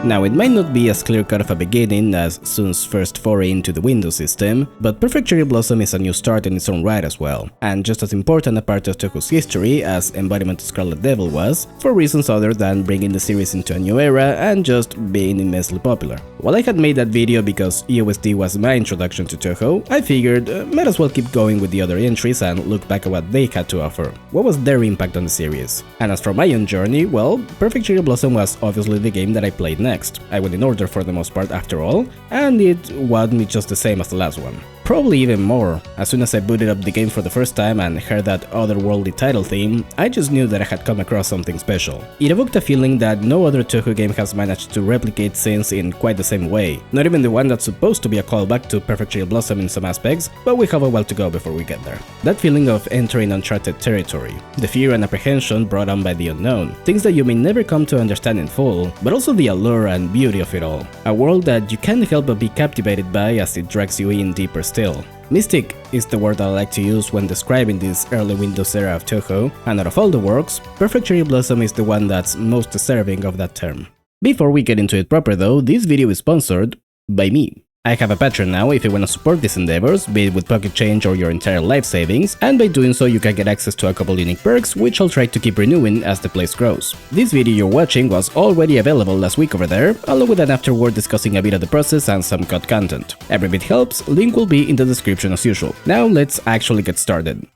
Now, it might not be as clear-cut of a beginning as Sun's first foray into the Windows system, but Perfect Cherry Blossom is a new start in its own right as well, and just as important a part of Touhou's history as Embodiment of Scarlet Devil was, for reasons other than bringing the series into a new era and just being immensely popular. While I had made that video because EOSD was my introduction to Touhou, I figured might as well keep going with the other entries and look back at what they had to offer. What was their impact on the series? And as for my own journey, well, Perfect Cherry Blossom was obviously the game that I played next. I went in order for the most part after all, and it wowed me just the same as the last one. Probably even more. As soon as I booted up the game for the first time and heard that otherworldly title theme, I just knew that I had come across something special. It evoked a feeling that no other Touhou game has managed to replicate since in quite the same way. Not even the one that's supposed to be a callback to Perfect Cherry Blossom in some aspects, but we have a while to go before we get there. That feeling of entering uncharted territory, the fear and apprehension brought on by the unknown, things that you may never come to understand in full, but also the allure and beauty of it all. A world that you can't help but be captivated by as it drags you in deeper still. Mystic is the word I like to use when describing this early Windows era of Touhou, and out of all the works, Perfect Cherry Blossom is the one that's most deserving of that term. Before we get into it proper though, this video is sponsored by me. I have a Patreon now if you want to support these endeavors, be it with pocket change or your entire life savings, and by doing so you can get access to a couple unique perks which I'll try to keep renewing as the place grows. This video you're watching was already available last week over there, along with an afterword discussing a bit of the process and some cut content. Every bit helps, link will be in the description as usual. Now let's actually get started.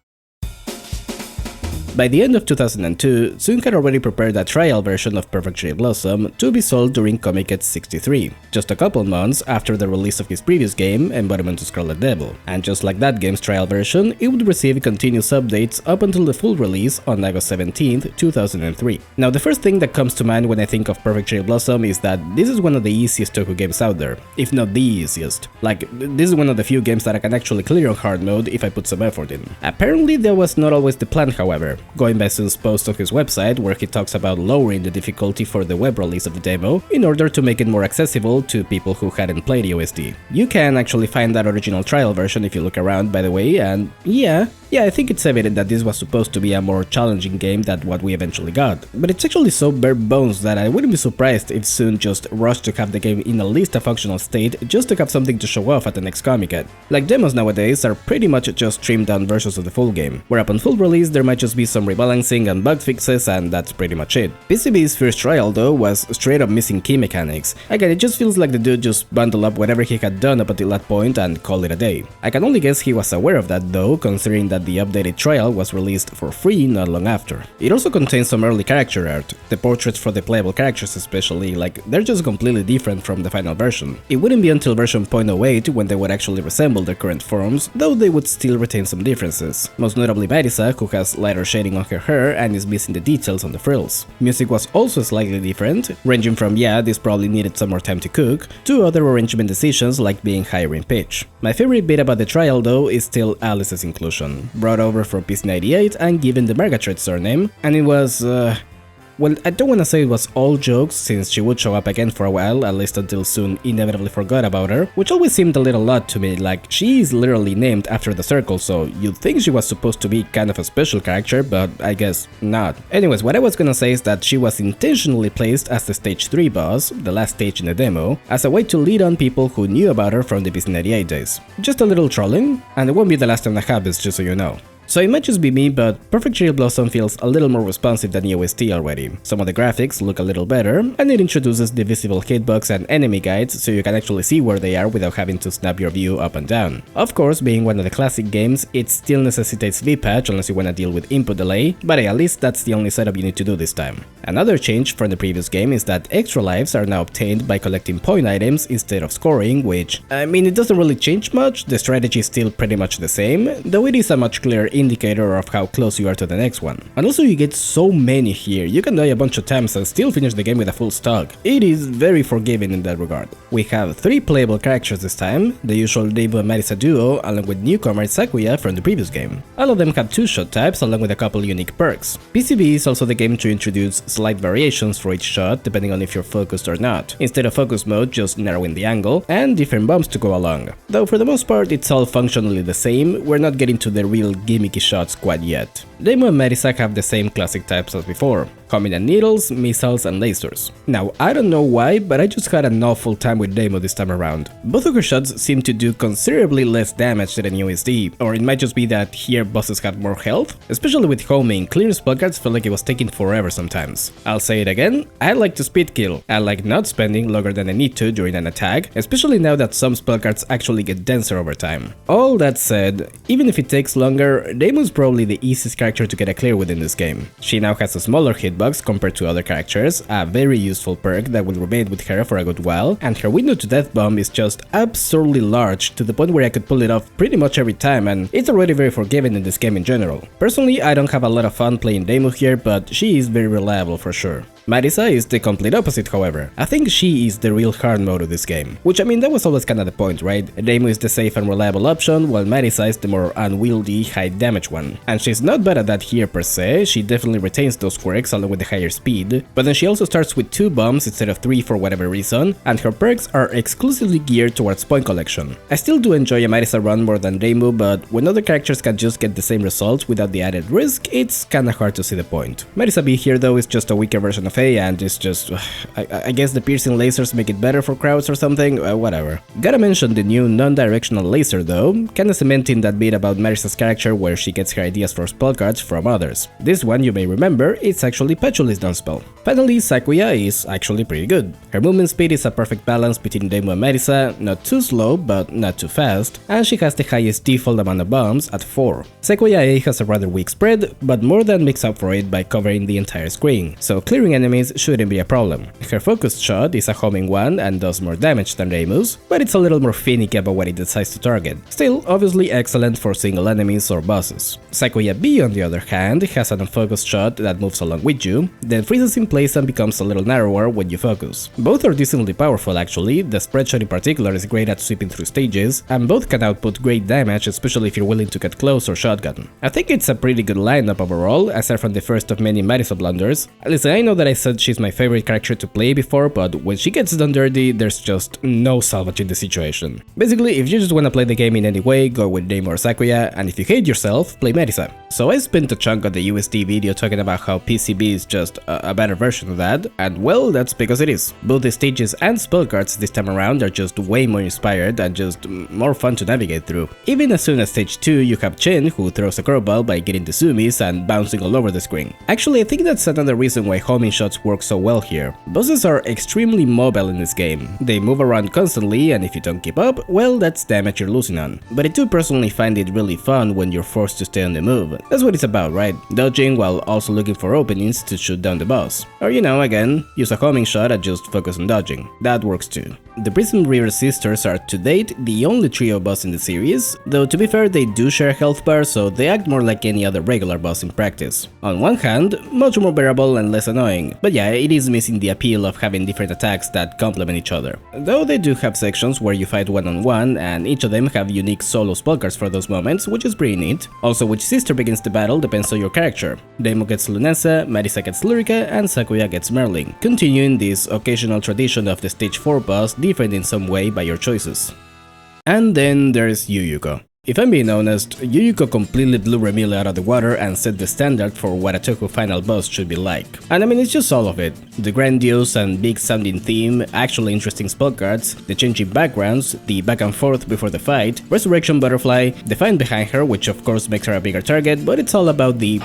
By the end of 2002, Sun had already prepared a trial version of Perfect Cherry Blossom to be sold during Comiket 63, just a couple months after the release of his previous game, Embodiment of Scarlet Devil, and just like that game's trial version, it would receive continuous updates up until the full release on August 17, 2003. Now the first thing that comes to mind when I think of Perfect Cherry Blossom is that this is one of the easiest Touhou games out there, if not the easiest. Like, this is one of the few games that I can actually clear on hard mode if I put some effort in. Apparently that was not always the plan, however. Going by Sun's post on his website where he talks about lowering the difficulty for the web release of the demo in order to make it more accessible to people who hadn't played EOSD. You can actually find that original trial version if you look around, by the way, and yeah, I think it's evident that this was supposed to be a more challenging game than what we eventually got. But it's actually so bare bones that I wouldn't be surprised if Sun just rushed to have the game in at least a functional state just to have something to show off at the next Comiket. Like demos nowadays are pretty much just trimmed down versions of the full game, where upon full release there might just be some rebalancing and bug fixes and that's pretty much it. PCB's first trial though was straight up missing key mechanics. Again, it just feels like the dude just bundled up whatever he had done up until that point and called it a day. I can only guess he was aware of that though, considering that the updated trial was released for free not long after. It also contains some early character art, the portraits for the playable characters especially, like they're just completely different from the final version. It wouldn't be until version 0.08 when they would actually resemble their current forms, though they would still retain some differences, most notably Marisa, who has lighter shading on her hair and is missing the details on the frills. Music was also slightly different, ranging from yeah, this probably needed some more time to cook, to other arrangement decisions like being higher in pitch. My favorite bit about the trial though is still Alice's inclusion, brought over from PC98 and given the Margaret surname, and it was well, I don't wanna say it was all jokes since she would show up again for a while, at least until Sun inevitably forgot about her, which always seemed a little odd to me, like she is literally named after the circle, so you'd think she was supposed to be kind of a special character, but I guess not. Anyways, what I was gonna say is that she was intentionally placed as the stage 3 boss, the last stage in the demo, as a way to lead on people who knew about her from the PC98 days. Just a little trolling, and it won't be the last time that happens, just so you know. So it might just be me, but Perfect Cherry Blossom feels a little more responsive than EOSD already. Some of the graphics look a little better, and it introduces the visible hitbox and enemy guides so you can actually see where they are without having to snap your view up and down. Of course, being one of the classic games, it still necessitates V-patch unless you wanna deal with input delay, but at least that's the only setup you need to do this time. Another change from the previous game is that extra lives are now obtained by collecting point items instead of scoring, which, I mean, it doesn't really change much, the strategy is still pretty much the same, though it is a much clearer indicator of how close you are to the next one. And also you get so many here, you can die a bunch of times and still finish the game with a full stock. It is very forgiving in that regard. We have 3 playable characters this time, the usual Devo and Marisa duo, along with newcomer Sakuya from the previous game. All of them have 2-shot types along with a couple unique perks. PCB is also the game to introduce slight variations for each shot depending on if you're focused or not. Instead of focus mode, just narrowing the angle, and different bumps to go along. Though for the most part it's all functionally the same, we're not getting to the real gimmicky shots quite yet. Demo and Marisa have the same classic types as before. homing and needles, missiles and lasers. Now, I don't know why, but I just had an awful time with Deimo this time around. Both of her shots seem to do considerably less damage than an USD, or it might just be that here bosses have more health. Especially with homing, clearing spell cards felt like it was taking forever sometimes. I'll say it again, I like to speed kill. I like not spending longer than I need to during an attack, especially now that some spell cards actually get denser over time. All that said, even if it takes longer, Deimo's probably the easiest character to get a clear with in this game. She now has a smaller hitbox compared to other characters, a very useful perk that will remain with her for a good while, and her window to death bomb is just absurdly large to the point where I could pull it off pretty much every time, and it's already very forgiving in this game in general. Personally, I don't have a lot of fun playing Deimo here, but she is very reliable for sure. Marisa is the complete opposite, however. I think she is the real hard mode of this game. Which, I mean, that was always kinda the point, right? Deimo is the safe and reliable option, while Marisa is the more unwieldy, high damage one. And she's not bad at that here per se, she definitely retains those quirks along with the higher speed, but then she also starts with 2 bombs instead of 3 for whatever reason, and her perks are exclusively geared towards point collection. I still do enjoy a Marisa run more than Deimo, but when other characters can just get the same results without the added risk, it's kinda hard to see the point. Marisa B here though is just a weaker version of A, and it's just, I guess the piercing lasers make it better for crowds or something, whatever. Gotta mention the new non-directional laser though, kinda cementing that bit about Marisa's character where she gets her ideas for spell cards from others. This one, you may remember, it's actually Petuli's non-spell. Finally, Sakuya is actually pretty good. Her movement speed is a perfect balance between Deimo and Marisa, not too slow but not too fast, and she has the highest default amount of bombs at 4. Sakuya A has a rather weak spread, but more than makes up for it by covering the entire screen, so clearing enemies shouldn't be a problem. Her focused shot is a homing one and does more damage than Deimo's, but it's a little more finicky about what it decides to target. Still, obviously excellent for single enemies or bosses. Sakuya B, on the other hand, has an unfocused shot that moves along with you, then freezes in place and becomes a little narrower when you focus. Both are decently powerful actually, the spread shot in particular is great at sweeping through stages, and both can output great damage especially if you're willing to get close or shotgun. I think it's a pretty good lineup overall, aside from the first of many Marisa blunders. Listen, I know that I said she's my favorite character to play before, but when she gets done dirty, there's just no salvaging the situation. Basically, if you just wanna play the game in any way, go with Deimo or Sakuya, and if you hate yourself, play Marisa. So I spent a chunk of the USD video talking about how PCB is just a better version of that, and well, that's because it is. Both the stages and spell cards this time around are just way more inspired and just more fun to navigate through. Even as soon as stage 2, you have Chen, who throws a curveball by getting the zoomies and bouncing all over the screen. Actually, I think that's another reason why homing shots work so well here. Bosses are extremely mobile in this game. They move around constantly, and if you don't keep up, well, that's damage you're losing on. But I do personally find it really fun when you're forced to stay on the move. That's what it's about, right? Dodging while also looking for openings to shoot down the boss. Or, you know, again, use a homing shot and just focus on dodging. That works too. The Prism Reaver sisters are to date the only trio boss in the series, though to be fair they do share health bar, so they act more like any other regular boss in practice. On one hand, much more bearable and less annoying, but yeah, it is missing the appeal of having different attacks that complement each other. Though they do have sections where you fight one-on-one, and each of them have unique solo spell cards for those moments, which is pretty neat. Also, which sister begins the battle depends on your character. Deimo gets Lunesa, Marisa gets Lyrica, and Sakuya gets Merlin, continuing this occasional tradition of the stage 4 boss different in some way by your choices. And then there's Yuyuko. If I'm being honest, Yuyuko completely blew Remille out of the water and set the standard for what a Touhou final boss should be like. And I mean, it's just all of it. The grandiose and big sounding theme, actually interesting spell cards, the changing backgrounds, the back and forth before the fight, Resurrection Butterfly, the find behind her, which of course makes her a bigger target, but it's all about the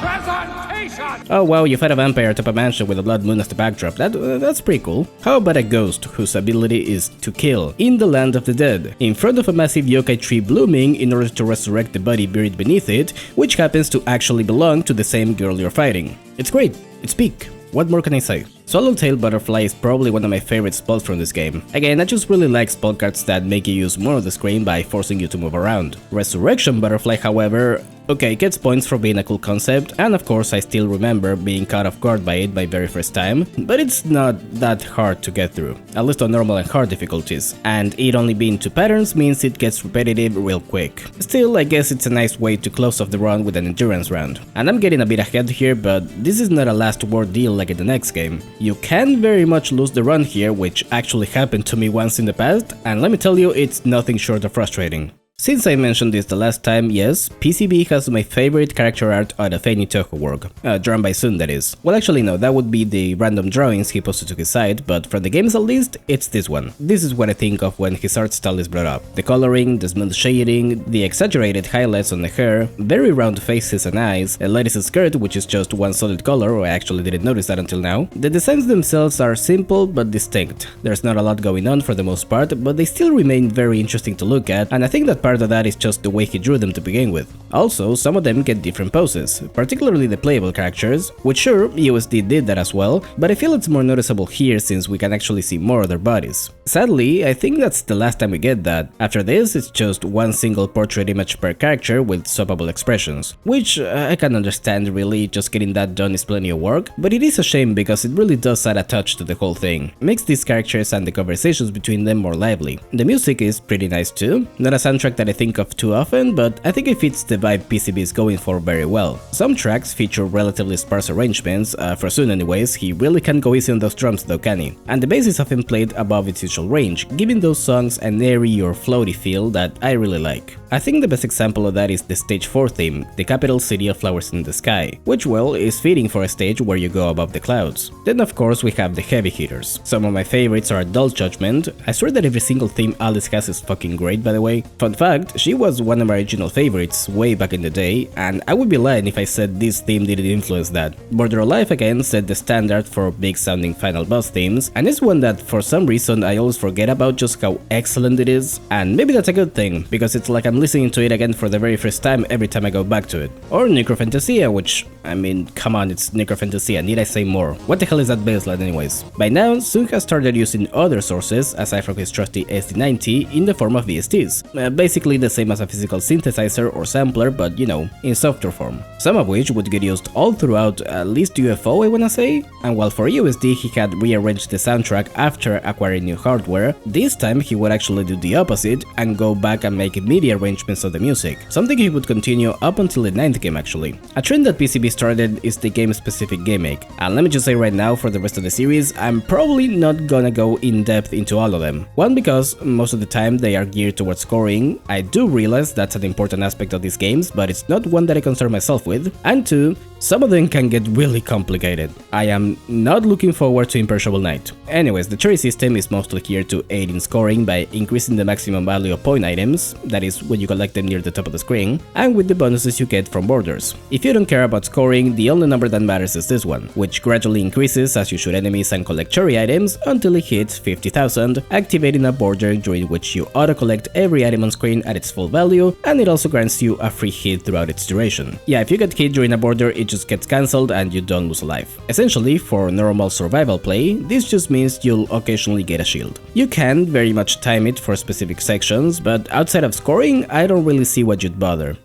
oh wow, you fight a vampire atop a mansion with a blood moon as the backdrop, that's pretty cool. How about a ghost whose ability is to kill, in the land of the dead, in front of a massive yokai tree blooming in order to resurrect the body buried beneath it, which happens to actually belong to the same girl you're fighting. It's great, it's peak. What more can I say? Swallowtail Butterfly is probably one of my favorite spells from this game. Again, I just really like spell cards that make you use more of the screen by forcing you to move around. Resurrection Butterfly, however, okay, gets points for being a cool concept, and of course I still remember being caught off guard by it my very first time, but it's not that hard to get through, at least on normal and hard difficulties, and it only being 2 patterns means it gets repetitive real quick. Still, I guess it's a nice way to close off the run with an endurance round. And I'm getting a bit ahead here, but this is not a last word deal like in the next game. You can very much lose the run here, which actually happened to me once in the past, and let me tell you, it's nothing short of frustrating. Since I mentioned this the last time, yes, PCB has my favorite character art out of any Touhou work, drawn by Sun, that is. Well, actually no, that would be the random drawings he posted to his site, but from the games at least, it's this one. This is what I think of when his art style is brought up. The coloring, the smooth shading, the exaggerated highlights on the hair, very round faces and eyes, a ladies' skirt which is just one solid color, I actually didn't notice that until now. The designs themselves are simple but distinct. There's not a lot going on for the most part, but they still remain very interesting to look at, and I think that part of that is just the way he drew them to begin with. Also, some of them get different poses, particularly the playable characters, which sure, USD did that as well, but I feel it's more noticeable here since we can actually see more of their bodies. Sadly, I think that's the last time we get that. After this, it's just one single portrait image per character with swappable expressions, which I can understand really, just getting that done is plenty of work, but it is a shame because it really does add a touch to the whole thing. Makes these characters and the conversations between them more lively. The music is pretty nice too, not a soundtrack that I think of too often, but I think it fits the vibe PCB is going for very well. Some tracks feature relatively sparse arrangements, for Sun anyways, he really can't go easy on those drums though, can he? And the bass is often played above its usual range, giving those songs an airy or floaty feel that I really like. I think the best example of that is the stage 4 theme, the capital city of flowers in the sky, which well is fitting for a stage where you go above the clouds. Then of course we have the heavy hitters. Some of my favorites are Adult Judgment. I swear that every single theme Alice has is fucking great, by the way. Fun fact, she was one of my original favorites way back in the day, and I would be lying if I said this theme didn't influence that. Border Alive again set the standard for big sounding final boss themes, and it's one that for some reason I always forget about just how excellent it is, and maybe that's a good thing, because it's like I'm listening to it again for the very first time every time I go back to it. Or Necrofantasia, which, I mean, come on, it's Necrofantasia, need I say more? What the hell is that baseline anyways? By now, Sun has started using other sources, aside from his trusty SD90, in the form of VSTs, basically the same as a physical synthesizer or sampler, but you know, in software form. Some of which would get used all throughout at least UFO, I wanna say? And while for USD he had rearranged the soundtrack after acquiring new hardware, this time he would actually do the opposite and go back and make MIDI arrangements of the music, something he would continue up until the 9th game actually. A trend that PCB started is the game-specific gimmick, and let me just say right now for the rest of the series, I'm probably not gonna go in depth into all of them. One, because most of the time they are geared towards scoring. I do realize that's an important aspect of these games, but it's not one that I concern myself with. And two, some of them can get really complicated. I am not looking forward to Imperishable Night. Anyways, the cherry system is mostly here to aid in scoring by increasing the maximum value of point items, that is when you collect them near the top of the screen, and with the bonuses you get from borders. If you don't care about scoring, the only number that matters is this one, which gradually increases as you shoot enemies and collect cherry items until it hits 50,000, activating a border during which you auto-collect every item on screen at its full value, and it also grants you a free hit throughout its duration. Yeah, if you get hit during a border, it just gets cancelled and you don't lose a life. Essentially, for normal survival play, this just means you'll occasionally get a shield. You can very much time it for specific sections, but outside of scoring, I don't really see what you'd bother.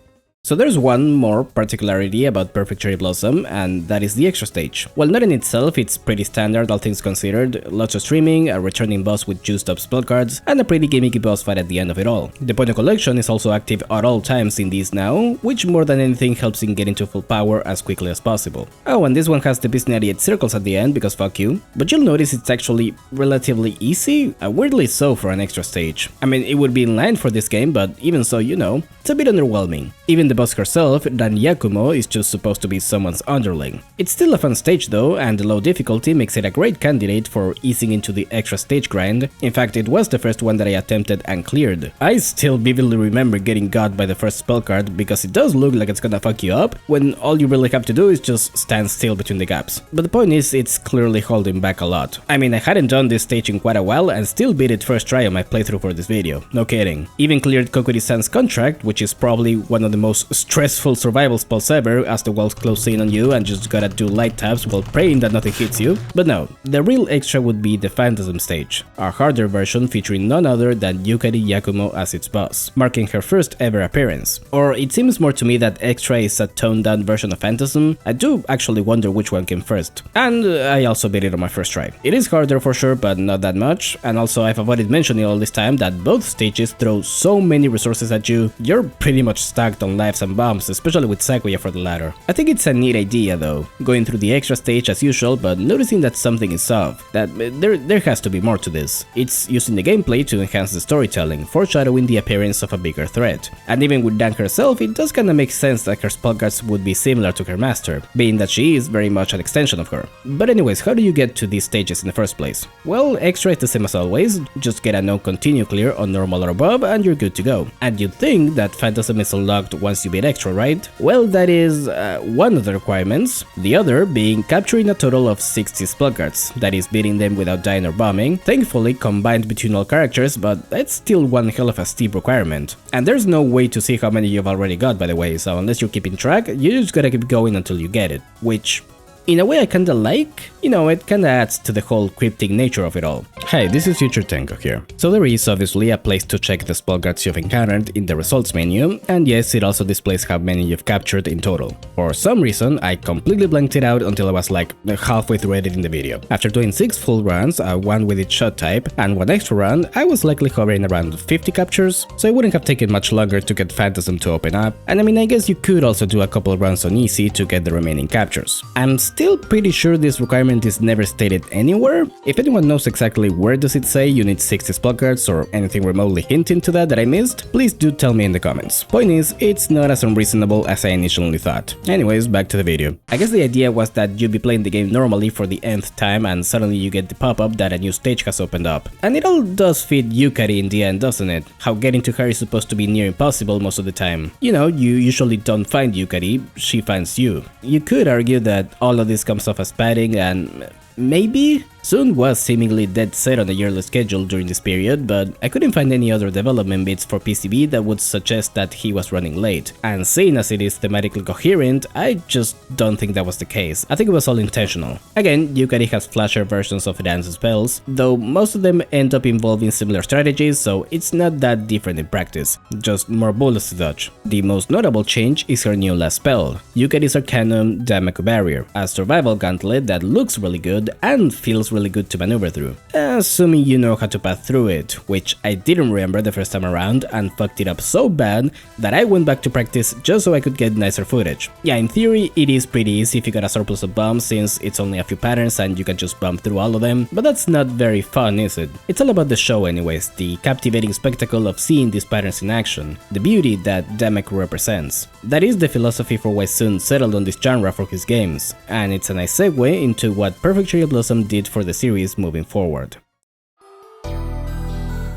So there's one more particularity about Perfect Cherry Blossom, and that is the extra stage. While not in itself, it's pretty standard all things considered, lots of streaming, a returning boss with juiced up spell cards, and a pretty gimmicky boss fight at the end of it all. The point of collection is also active at all times in these now, which more than anything helps in getting to full power as quickly as possible. Oh, and this one has the Bisnariate circles at the end, because fuck you, but you'll notice it's actually relatively easy, weirdly so for an extra stage. I mean, it would be in line for this game, but even so, you know, it's a bit underwhelming. Even the boss herself, Dan Yakumo, is just supposed to be someone's underling. It's still a fun stage though, and the low difficulty makes it a great candidate for easing into the extra stage grind. In fact, it was the first one that I attempted and cleared. I still vividly remember getting got by the first spell card because it does look like it's gonna fuck you up, when all you really have to do is just stand still between the gaps. But the point is, it's clearly holding back a lot. I mean, I hadn't done this stage in quite a while and still beat it first try on my playthrough for this video, no kidding. Even cleared Kokuri-san's contract, which is probably one of the most stressful survival spells ever, as the walls close in on you and just gotta do light taps while praying that nothing hits you. But no, the real extra would be the Phantasm stage, a harder version featuring none other than Yukari Yakumo as its boss, marking her first ever appearance. Or it seems more to me that extra is a toned down version of Phantasm. I do actually wonder which one came first. And I also beat it on my first try. It is harder for sure, but not that much, and also I've avoided mentioning all this time that both stages throw so many resources at you, you're pretty much stacked on lives add some bumps, especially with Sakuya for the latter. I think it's a neat idea though, going through the extra stage as usual but noticing that something is off, that there has to be more to this. It's using the gameplay to enhance the storytelling, foreshadowing the appearance of a bigger threat. And even with Dan herself, it does kinda make sense that her spellcards would be similar to her master, being that she is very much an extension of her. But anyways, how do you get to these stages in the first place? Well, extra is the same as always, just get a no continue clear on normal or above and you're good to go. And you'd think that Phantasm is unlocked once you beat extra, right? Well, that is one of the requirements, the other being capturing a total of 60 spellcards, that is beating them without dying or bombing, thankfully combined between all characters, but that's still one hell of a steep requirement. And there's no way to see how many you've already got, by the way, so unless you're keeping track, you just gotta keep going until you get it, which in a way I kinda like, you know, it kinda adds to the whole cryptic nature of it all. Hey, this is Future Tenko here. So there is obviously a place to check the spellcards you've encountered in the results menu, and yes, it also displays how many you've captured in total. For some reason, I completely blanked it out until I was like halfway through editing the video. After doing 6 full runs, one with each shot type, and 1 extra run, I was likely hovering around 50 captures, so it wouldn't have taken much longer to get Phantasm to open up, and I mean, I guess you could also do a couple of runs on easy to get the remaining captures. I'm still pretty sure this requirement is never stated anywhere. If anyone knows exactly where does it say you need 60 spellcards or anything remotely hinting to that I missed, please do tell me in the comments. Point is, it's not as unreasonable as I initially thought. Anyways, back to the video. I guess the idea was that you'd be playing the game normally for the nth time and suddenly you get the pop-up that a new stage has opened up. And it all does fit Yukari in the end, doesn't it? How getting to her is supposed to be near impossible most of the time. You know, you usually don't find Yukari, she finds you. You could argue that all of this comes off as padding and maybe Sun was seemingly dead set on a yearly schedule during this period, but I couldn't find any other development bits for PCB that would suggest that he was running late. And seeing as it is thematically coherent, I just don't think that was the case. I think it was all intentional. Again, Yukari has flasher versions of dance spells, though most of them end up involving similar strategies, so it's not that different in practice, just more bullets to dodge. The most notable change is her new last spell, Yukari's Arcanum Damaku Barrier, a survival gauntlet that looks really good and feels really good to maneuver through, assuming you know how to pass through it, which I didn't remember the first time around and fucked it up so bad that I went back to practice just so I could get nicer footage. Yeah, in theory it is pretty easy if you got a surplus of bombs since it's only a few patterns and you can just bump through all of them, but that's not very fun, is it? It's all about the show anyways, the captivating spectacle of seeing these patterns in action, the beauty that Damaku represents. That is the philosophy for why Sun settled on this genre for his games, and it's a nice segue into what Perfect Cherry Blossom did for the series moving forward.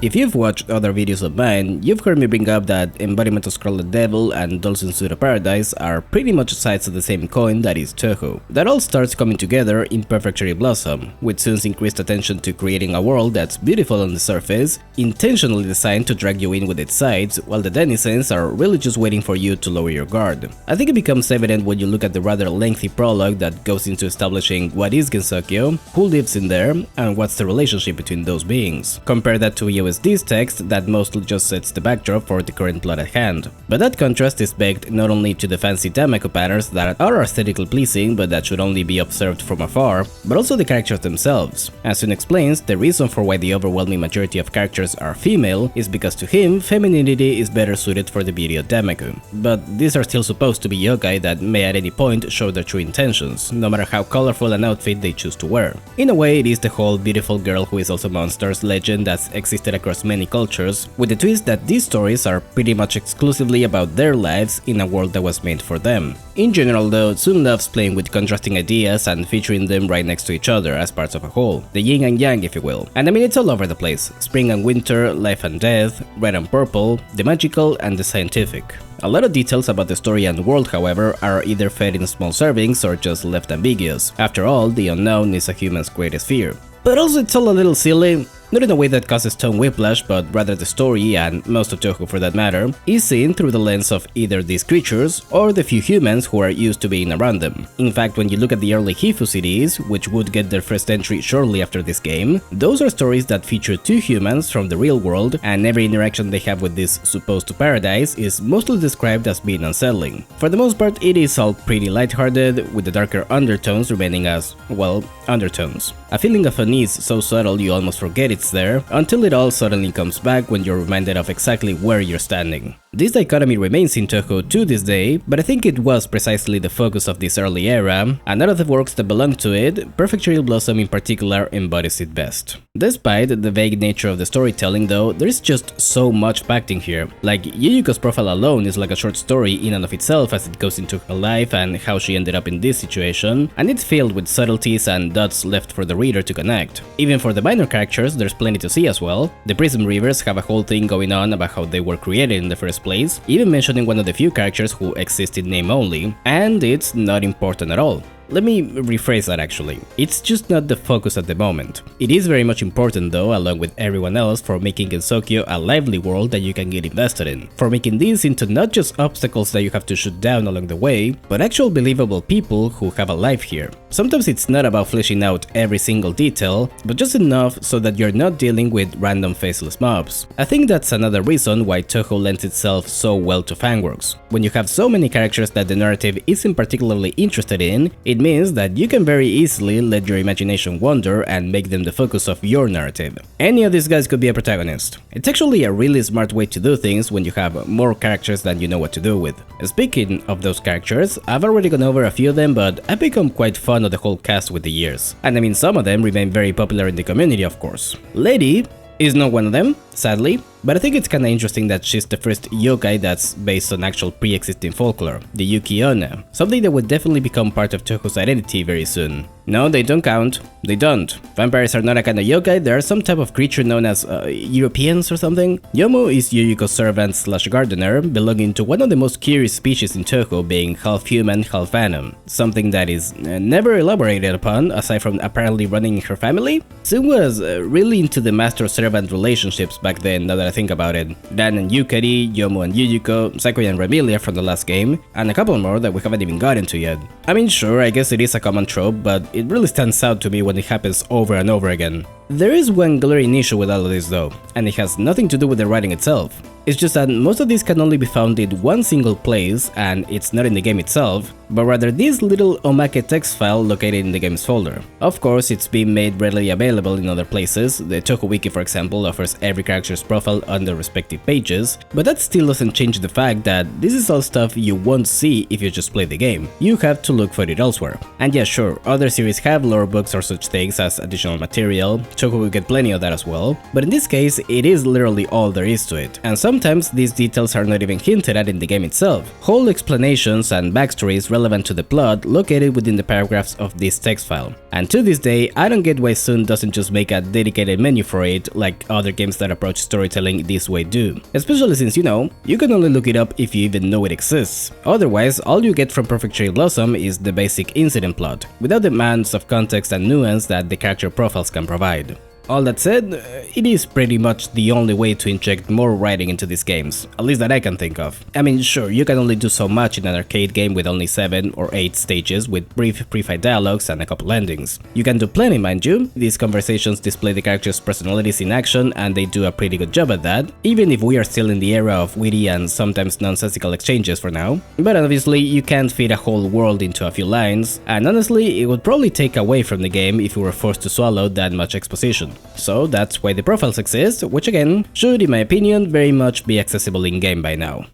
If you've watched other videos of mine, you've heard me bring up that Embodiment of Scarlet Devil and Dolls in Pseudo Paradise are pretty much sides of the same coin that is Touhou. That all starts coming together in Perfect Cherry Blossom, with Sun's increased attention to creating a world that's beautiful on the surface, intentionally designed to drag you in with its sides, while the denizens are really just waiting for you to lower your guard. I think it becomes evident when you look at the rather lengthy prologue that goes into establishing what is Gensokyo, who lives in there, and what's the relationship between those beings. Compare that to USD's text that mostly just sets the backdrop for the current plot at hand. But that contrast is baked not only to the fancy Damaku patterns that are aesthetically pleasing but that should only be observed from afar, but also the characters themselves. As Sun explains, the reason for why the overwhelming majority of characters are female is because to him, femininity is better suited for the beauty of Damaku. But these are still supposed to be yokai that may at any point show their true intentions, no matter how colorful an outfit they choose to wear. In a way, it is the whole beautiful girl who is also monsters legend that's existed across many cultures, with the twist that these stories are pretty much exclusively about their lives in a world that was made for them. In general though, Sun loves playing with contrasting ideas and featuring them right next to each other as parts of a whole, the yin and yang if you will. And I mean it's all over the place, spring and winter, life and death, red and purple, the magical and the scientific. A lot of details about the story and world, however, are either fed in small servings or just left ambiguous. After all, the unknown is a human's greatest fear. But also it's all a little silly. Not in a way that causes tone whiplash, but rather the story, and most of Touhou for that matter, is seen through the lens of either these creatures or the few humans who are used to being around them. In fact, when you look at the early Hifu CDs, which would get their first entry shortly after this game, those are stories that feature two humans from the real world, and every interaction they have with this supposed paradise is mostly described as being unsettling. For the most part, it is all pretty lighthearted, with the darker undertones remaining as, well, undertones. A feeling of unease so subtle you almost forget it's there, until it all suddenly comes back when you're reminded of exactly where you're standing. This dichotomy remains in Touhou to this day, but I think it was precisely the focus of this early era, and out of the works that belong to it, Perfect Cherry Blossom in particular embodies it best. Despite the vague nature of the storytelling though, there is just so much packed in here. Like, Yuyuko's profile alone is like a short story in and of itself as it goes into her life and how she ended up in this situation, and it's filled with subtleties and dots left for the reader to connect. Even for the minor characters, there's plenty to see as well. The Prism Reavers have a whole thing going on about how they were created in the first place, even mentioning one of the few characters who exist in name only, and it's not important at all. Let me rephrase that actually. It's just not the focus at the moment. It is very much important though, along with everyone else, for making Gensokyo a lively world that you can get invested in. For making these into not just obstacles that you have to shoot down along the way, but actual believable people who have a life here. Sometimes it's not about fleshing out every single detail, but just enough so that you're not dealing with random faceless mobs. I think that's another reason why Touhou lends itself so well to fanworks. When you have so many characters that the narrative isn't particularly interested in, it means that you can very easily let your imagination wander and make them the focus of your narrative. Any of these guys could be a protagonist. It's actually a really smart way to do things when you have more characters than you know what to do with. Speaking of those characters, I've already gone over a few of them, but I've become quite fond of the whole cast with the years. And I mean, some of them remain very popular in the community, of course. Lady is not one of them, sadly, but I think it's kinda interesting that she's the first yokai that's based on actual pre-existing folklore, the Yuki-onna, something that would definitely become part of Touhou's identity very soon. No, they don't count. They don't. Vampires are not a kind of yokai, they are some type of creature known as Europeans or something. Yomu is Yuyuko's servant slash gardener, belonging to one of the most curious species in Touhou, being half human, half venom, something that is never elaborated upon, aside from apparently running in her family. Sun was really into the master-servant relationships back then, now that I think about it. Dan and Yukari, Yomu and Yuyuko, Sakuya and Remilia from the last game, and a couple more that we haven't even gotten to yet. I mean, sure, I guess it is a common trope, but it really stands out to me when it happens over and over again. There is one glaring issue with all of this though, and it has nothing to do with the writing itself. It's just that most of these can only be found in one single place, and it's not in the game itself, but rather this little omake text file located in the game's folder. Of course, it's being made readily available in other places. The Touhou Wiki, for example, offers every character's profile on their respective pages, but that still doesn't change the fact that this is all stuff you won't see if you just play the game. You have to look for it elsewhere. And yeah, sure, other series have lore books or such things as additional material. Touhou will get plenty of that as well, but in this case, it is literally all there is to it, and sometimes these details are not even hinted at in the game itself. Whole explanations and backstories relevant to the plot located within the paragraphs of this text file. And to this day, I don't get why Sun doesn't just make a dedicated menu for it like other games that approach storytelling this way do. Especially since, you know, you can only look it up if you even know it exists. Otherwise, all you get from Perfect Cherry Blossom is the basic incident plot, without the demands of context and nuance that the character profiles can provide. All that said, it is pretty much the only way to inject more writing into these games, at least that I can think of. I mean, sure, you can only do so much in an arcade game with only 7 or 8 stages with brief pre-fight dialogues and a couple endings. You can do plenty, mind you. These conversations display the characters' personalities in action, and they do a pretty good job at that, even if we are still in the era of witty and sometimes nonsensical exchanges for now. But obviously, you can't fit a whole world into a few lines, and honestly, it would probably take away from the game if we were forced to swallow that much exposition. So that's why the profiles exist, which again, should in my opinion very much be accessible in-game by now.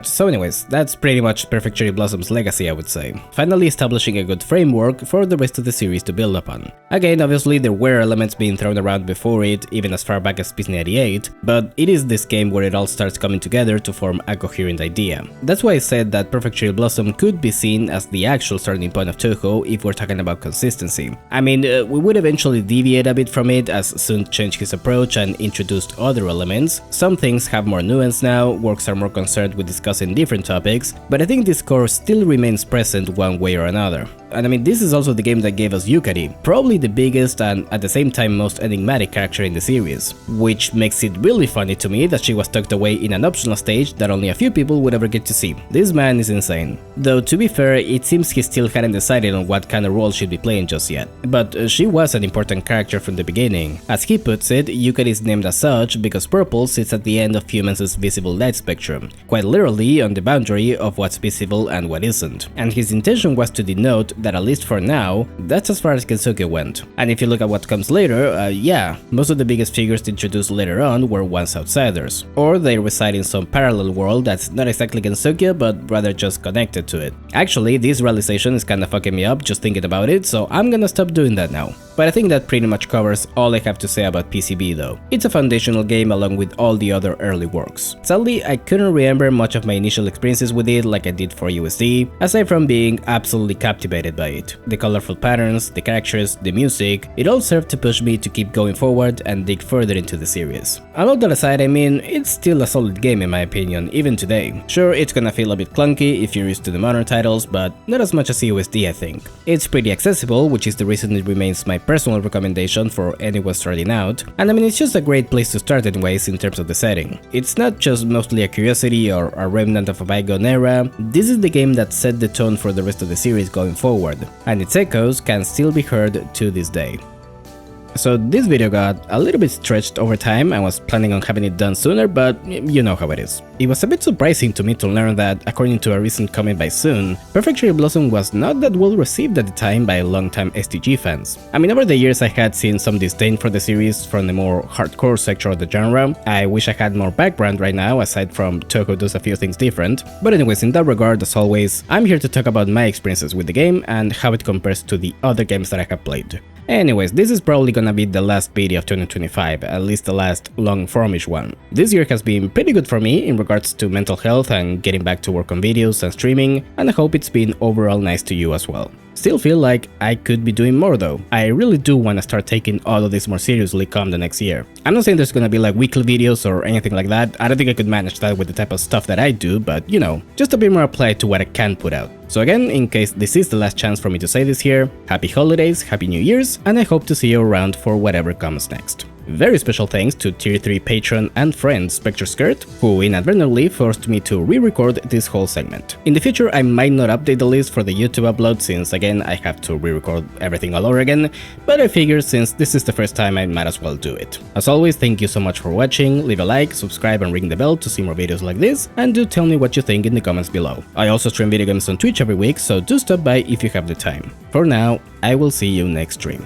So anyways, that's pretty much Perfect Cherry Blossom's legacy, I would say, finally establishing a good framework for the rest of the series to build upon. Again, obviously there were elements being thrown around before it, even as far back as PC98, but it is this game where it all starts coming together to form a coherent idea. That's why I said that Perfect Cherry Blossom could be seen as the actual starting point of Touhou if we're talking about consistency. I mean, we would eventually deviate a bit from it as Sun changed his approach and introduced other elements. Some things have more nuance now, works are more concerned with discussing different topics, but I think this core still remains present one way or another. And I mean, this is also the game that gave us Yukari, probably the biggest and at the same time most enigmatic character in the series, which makes it really funny to me that she was tucked away in an optional stage that only a few people would ever get to see. This man is insane. Though to be fair, it seems he still hadn't decided on what kind of role she'd be playing just yet. But she was an important character from the beginning. As he puts it, Yukari is named as such because purple sits at the end of humans' visible light spectrum, quite literally on the boundary of what's visible and what isn't. And his intention was to denote that at least for now, that's as far as Kensuke went. And if you look at what comes later, yeah, most of the biggest figures introduced later on were once outsiders, or they reside in some parallel world that's not exactly Kensuke, but rather just connected to it. Actually, this realization is kinda fucking me up just thinking about it, so I'm gonna stop doing that now. But I think that pretty much covers all I have to say about PCB though. It's a foundational game along with all the other early works. Sadly, I couldn't remember much of my initial experiences with it like I did for USD, aside from being absolutely captivated by it. The colorful patterns, the characters, the music, it all served to push me to keep going forward and dig further into the series. And all that aside, I mean, it's still a solid game in my opinion, even today. Sure, it's gonna feel a bit clunky if you're used to the modern titles, but not as much as USD I think. It's pretty accessible, which is the reason it remains my personal recommendation for anyone starting out, and I mean it's just a great place to start anyways in terms of the setting. It's not just mostly a curiosity or a remnant of a bygone era, this is the game that set the tone for the rest of the series going forward, and its echoes can still be heard to this day. So this video got a little bit stretched over time. I was planning on having it done sooner, but you know how it is. It was a bit surprising to me to learn that, according to a recent comment by Soon, Perfect Cherry Blossom was not that well received at the time by longtime STG fans. I mean, over the years I had seen some disdain for the series from the more hardcore sector of the genre. I wish I had more background right now, aside from Touhou does a few things different. But anyways, in that regard, as always, I'm here to talk about my experiences with the game and how it compares to the other games that I have played. Anyways, this is probably gonna be the last video of 2025, at least the last long-formish one. This year has been pretty good for me in regards to mental health and getting back to work on videos and streaming, and I hope it's been overall nice to you as well. Still feel like I could be doing more though. I really do want to start taking all of this more seriously come the next year. I'm not saying there's gonna be like weekly videos or anything like that. I don't think I could manage that with the type of stuff that I do, but you know, just a bit more applied to what I can put out. So again, in case this is the last chance for me to say this here, happy holidays, happy New Year's, and I hope to see you around for whatever comes next. Very special thanks to Tier 3 patron and friend Spectre Skirt, who inadvertently forced me to re-record this whole segment. In the future I might not update the list for the YouTube upload since again I have to re-record everything all over again, but I figured since this is the first time I might as well do it. As always, thank you so much for watching, leave a like, subscribe and ring the bell to see more videos like this, and do tell me what you think in the comments below. I also stream video games on Twitch every week, so do stop by if you have the time. For now, I will see you next stream.